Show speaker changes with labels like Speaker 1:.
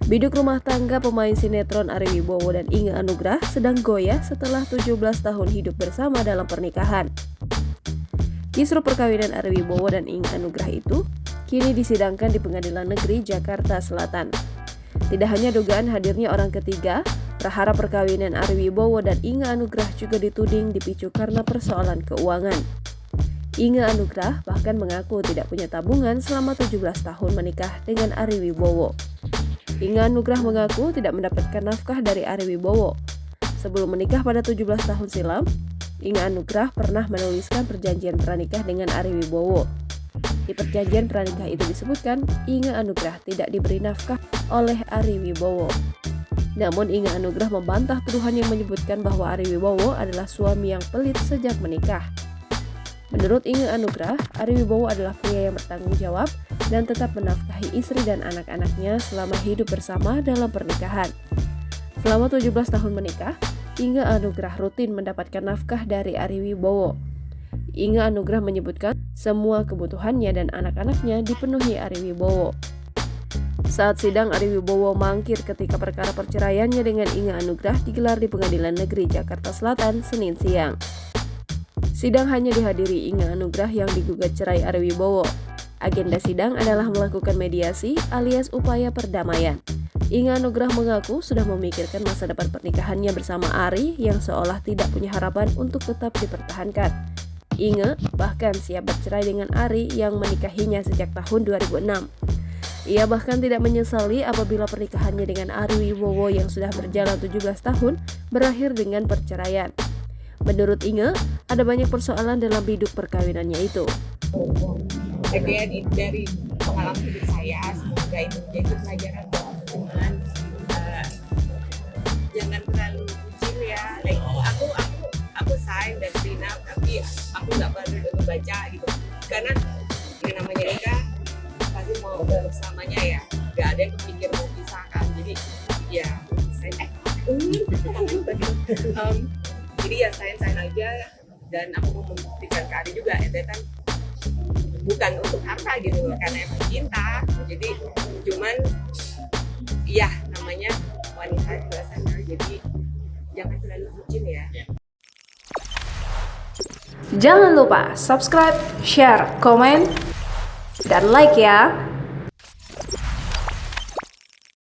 Speaker 1: Biduk rumah tangga pemain sinetron Ari Wibowo dan Inge Anugrah sedang goyah setelah 17 tahun hidup bersama dalam pernikahan. Kisruh perkawinan Ari Wibowo dan Inge Anugrah itu kini disidangkan di Pengadilan Negeri Jakarta Selatan. Tidak hanya dugaan hadirnya orang ketiga, prahara perkawinan Ari Wibowo dan Inge Anugrah juga dituding dipicu karena persoalan keuangan. Inge Anugrah bahkan mengaku tidak punya tabungan selama 17 tahun menikah dengan Ari Wibowo. Inge Anugrah mengaku tidak mendapatkan nafkah dari Ari Wibowo. Sebelum menikah pada 17 tahun silam, Inge Anugrah pernah menuliskan perjanjian pranikah dengan Ari Wibowo. Di perjanjian pranikah itu disebutkan Inge Anugrah tidak diberi nafkah oleh Ari Wibowo. Namun Inge Anugrah membantah tuduhan yang menyebutkan bahwa Ari Wibowo adalah suami yang pelit sejak menikah. Menurut Inge Anugrah, Ari Wibowo adalah pria yang bertanggung jawab dan tetap menafkahi istri dan anak-anaknya selama hidup bersama dalam pernikahan. Selama 17 tahun menikah, Inge Anugrah rutin mendapatkan nafkah dari Ari Wibowo. Inge Anugrah menyebutkan semua kebutuhannya dan anak-anaknya dipenuhi Ari Wibowo. Saat sidang, Ari Wibowo mangkir ketika perkara perceraiannya dengan Inge Anugrah digelar di Pengadilan Negeri Jakarta Selatan Senin siang. Sidang hanya dihadiri Inge Anugrah yang digugat cerai Ari Wibowo. Agenda sidang adalah melakukan mediasi alias upaya perdamaian. Inge Anugrah mengaku sudah memikirkan masa depan pernikahannya bersama Ari yang seolah tidak punya harapan untuk tetap dipertahankan. Inge bahkan siap bercerai dengan Ari yang menikahinya sejak tahun 2006. Ia bahkan tidak menyesali apabila pernikahannya dengan Ari Wibowo yang sudah berjalan 17 tahun berakhir dengan perceraian. Menurut Inge, ada banyak persoalan dalam biduk perkawinannya itu.
Speaker 2: Bagian dari pengalaman hidup saya, semoga itu menjadi pelajaran buat teman. Jangan terlalu bucin ya. Aku sign dan prenup, tapi aku nggak perlu baca gitu. Karena yang namanya nikah pasti mau bersamanya ya. Nggak ada yang kepikir mau pisah kan. Jadi ya sign. Jadi ya sign aja, dan aku mau membuktikan ke Ari juga, itu kan bukan untuk harta gitu, karena emang cinta. Jadi cuman ya namanya wanita juga sana, jadi jangan terlalu bucin ya.
Speaker 1: Jangan lupa subscribe, share, komen, dan like ya.